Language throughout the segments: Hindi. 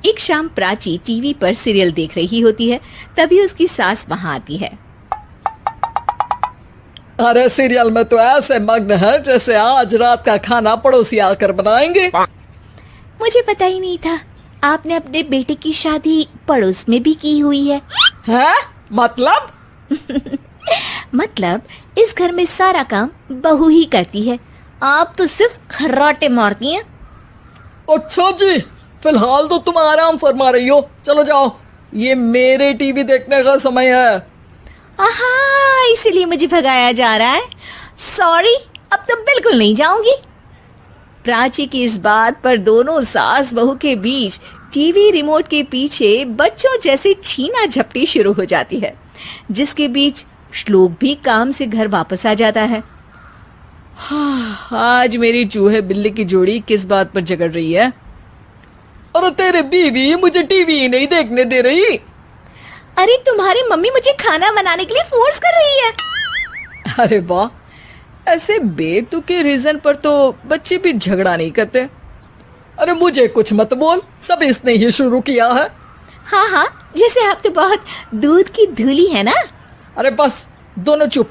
एक शाम प्राची टीवी पर सीरियल देख रही होती है। तभी उसकी सास वहां आती है। अरे सीरियल में तो ऐसे मग्न है जैसे आज रात का खाना पड़ोसी आकर बनाएंगे। मुझे पता ही नहीं था आपने अपने बेटे की शादी पड़ोस में भी की हुई है। हैं? मतलब? मतलब इस घर में सारा काम बहू ही करती है, आप तो सिर्फ खर्राटे मारती हैं। अच्छा जी, फिलहाल तो तुम आराम फरमा रही हो, चलो जाओ, ये मेरे टीवी देखने का समय है। आहा, इसीलिए मुझे भगाया जा रहा है। सॉरी, अब तो बिल्कुल नहीं जाऊंगी। प्राची की इस बात पर दोनों सास बहू के बीच टीवी रिमोट के पीछे बच्चों जैसे छीना झपटी शुरू हो जाती है, जिसके बीच श्लोक भी काम से घर वापस आ जाता है। आज मेरी चूहे बिल्ली की जोड़ी किस बात पर झगड़ रही है? अरे तेरे बीवी मुझे टीवी ही नहीं देखने दे रही। अरे तुम्हारी मम्मी मुझे खाना बनाने के लिए फोर्स कर रही है। अरे वाह, ऐसे बेतुके रीजन पर तो बच्चे भी झगड़ा नहीं करते। अरे मुझे कुछ मत बोल, सब इसने ही शुरू किया है। हाँ हाँ, जैसे आप तो बहुत दूध की धूली है ना। अरे बस, दोनों चुप।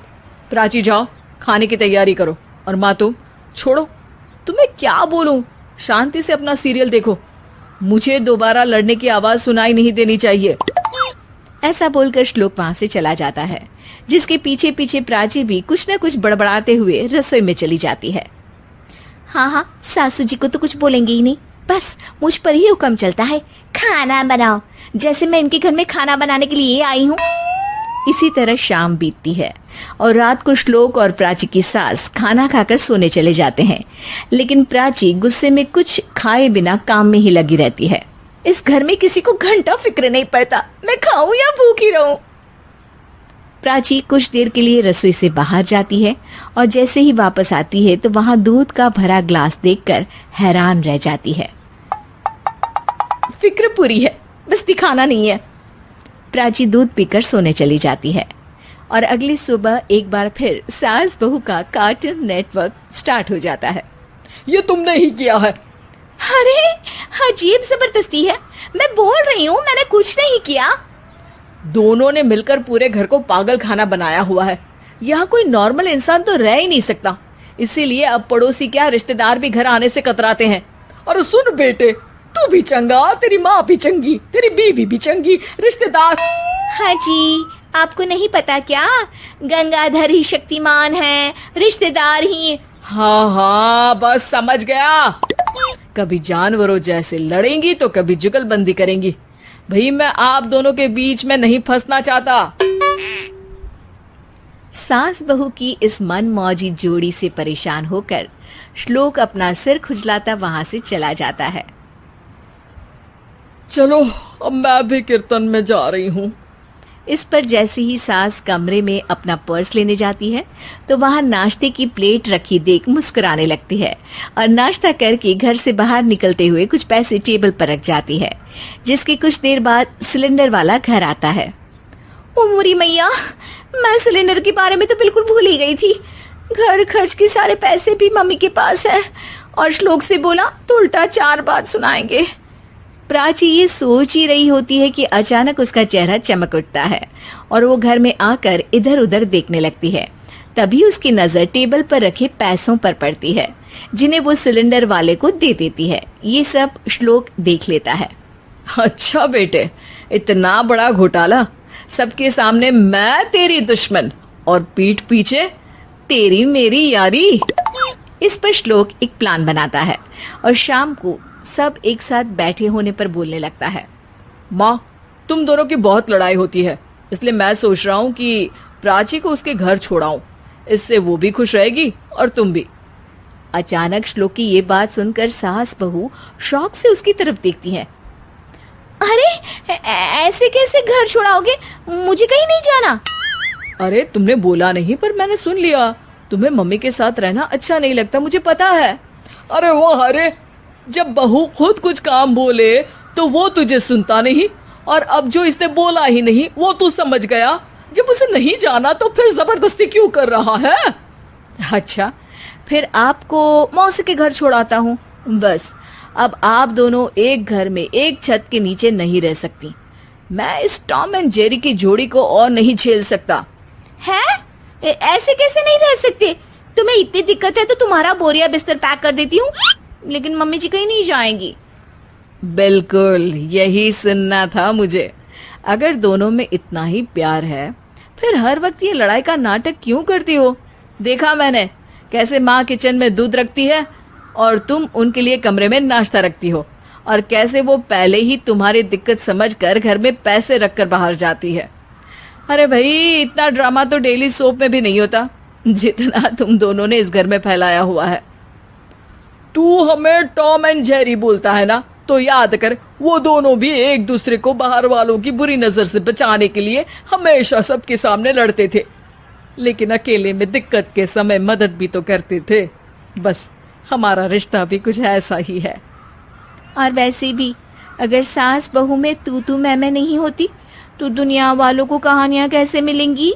प्राची जाओ, खाने की तैयारी करो। और माँ तुम छोड़ो, तुम्हें क्या बोलूं, शांति से अपना सीरियल देखो, मुझे दोबारा लड़ने की आवाज सुनाई नहीं देनी चाहिए। ऐसा बोलकर श्लोक वहां से चला जाता है, जिसके पीछे पीछे प्राची भी कुछ न कुछ बड़बड़ाते हुए रसोई में चली जाती है। हाँ हाँ, सासू जी को तो कुछ बोलेंगे ही नहीं, बस मुझ पर ही हुक्म चलता है, खाना बनाओ, जैसे मैं इनके घर में खाना बनाने के लिए आई हूँ। इसी तरह शाम बीतती है और रात को श्लोक और प्राची की सास खाना खाकर सोने चले जाते हैं, लेकिन प्राची गुस्से में कुछ खाए बिना काम में ही लगी रहती है। इस घर में किसी को घंटा फिक्र नहीं पड़ता, मैं खाऊं या भूखी रहूं। प्राची कुछ देर के लिए रसोई से बाहर जाती है और जैसे ही वापस आती है तो वहां दूध का भरा ग्लास देखकर हैरान रह जाती है। फिक्र पूरी है, बस दिखाना नहीं है। प्राची दूध पीकर सोने चली जाती है और अगली सुबह एक बार फिर सास बहू का कार्टून नेटवर्क स्टार्ट हो जाता है। ये तुमने ही किया है। अरे अजीब जबरदस्ती है, मैं बोल रही हूँ मैंने कुछ नहीं किया। दोनों ने मिलकर पूरे घर को पागल खाना बनाया हुआ है। यहाँ कोई नॉर्मल इंसान तो रह ही नहीं सकता, इसीलिए अब पड़ोसी क्या रिश्तेदार भी घर आने से कतराते हैं। और सुन बेटे, तू भी चंगा, तेरी माँ भी चंगी, तेरी बीवी भी चंगी, रिश्तेदार। हाँ जी, आपको नहीं पता क्या, गंगाधर ही शक्तिमान है, रिश्तेदार ही। हाँ हाँ, बस समझ गया। कभी जानवरों जैसे लड़ेंगी तो कभी जुगलबंदी करेंगी। भाई मैं आप दोनों के बीच में नहीं फंसना चाहता। सास बहू की इस मनमौजी जोड़ी से परेशान होकर श्लोक अपना सिर खुजलाता वहां से चला जाता है। चलो अब मैं भी कीर्तन में जा रही हूँ। इस पर जैसे ही सास कमरे में अपना पर्स लेने जाती है तो वहां नाश्ते की प्लेट रखी देख मुस्कुराने लगती है और नाश्ता करके घर से बाहर निकलते हुए कुछ पैसे टेबल पर रख जाती है, जिसके कुछ देर बाद सिलेंडर वाला घर आता है। ओ मुरी मैया, मैं सिलेंडर के बारे में तो बिल्कुल भूल ही गई थी। घर खर्च के सारे पैसे भी मम्मी के पास है और श्लोक से बोला तो उल्टा 4 बात सुनाएंगे। प्राची ये सोच ही रही होती है कि अचानक उसका चेहरा चमक उठता है और वो घर में आकर इधर उधर देखने लगती है। तभी उसकी नजर टेबल पर रखे पैसों पर पड़ती है, जिन्हें वो सिलेंडर वाले को दे देती है। ये सब श्लोक देख लेता है। अच्छा बेटे, इतना बड़ा घोटाला, सबके सामने मैं तेरी दुश्मन और पीठ पीछे तेरी मेरी यारी। इस पर श्लोक एक प्लान बनाता है और शाम को सब एक साथ बैठे होने पर बोलने लगता है। माँ, तुम दोनों की बहुत लड़ाई होती है, इसलिए मैं सोच रहा हूँ कि प्राची को उसके घर छोड़ाऊं, इससे वो भी खुश रहेगी और तुम भी। अचानक श्लोक की ये बात सुनकर सास बहू शौक से उसकी तरफ देखती हैं। अरे ऐसे कैसे घर छोड़ाओगे, मुझे कहीं नहीं जाना। अरे तुमने बोला नहीं पर मैंने सुन लिया, तुम्हें मम्मी के साथ रहना अच्छा नहीं लगता, मुझे पता है। अरे वो अरे, जब बहू खुद कुछ काम बोले तो वो तुझे सुनता नहीं, और अब जो इसने बोला ही नहीं वो तू समझ गया। जब उसे नहीं जाना तो फिर जबरदस्ती क्यों कर रहा है? अच्छा, फिर आपको मौसी के घर छोड़ाता हूँ, बस अब आप दोनों एक घर में एक छत के नीचे नहीं रह सकती। मैं इस टॉम एंड जेरी की जोड़ी को और नहीं झेल सकता। है? ऐसे कैसे नहीं रह सकते? तुम्हें इतनी दिक्कत है तो तुम्हारा बोरिया बिस्तर पैक कर देती हूँ, लेकिन मम्मी जी कहीं नहीं जाएंगी। बिल्कुल यही सुनना था मुझे। अगर दोनों में इतना ही प्यार है फिर हर वक्त ये लड़ाई का नाटक क्यों करती हो? देखा मैंने कैसे माँ किचन में दूध रखती है और तुम उनके लिए कमरे में नाश्ता रखती हो, और कैसे वो पहले ही तुम्हारी दिक्कत समझकर घर में पैसे रखकर बाहर जाती है। अरे भाई, इतना ड्रामा तो डेली सोप में भी नहीं होता जितना तुम दोनों ने इस घर में फैलाया हुआ है। तू हमें टॉम एंड जेरी बोलता है ना, तो याद कर वो दोनों भी एक दूसरे को बाहर वालों की बुरी नजर से बचाने के लिए हमेशा सबके सामने लड़ते थे, लेकिन अकेले में दिक्कत के समय मदद भी तो करते थे। बस हमारा रिश्ता भी कुछ ऐसा ही है। और वैसे भी अगर सास बहू में तू मैं नहीं होती तो दुनिया वालों को कहानियां कैसे मिलेंगी?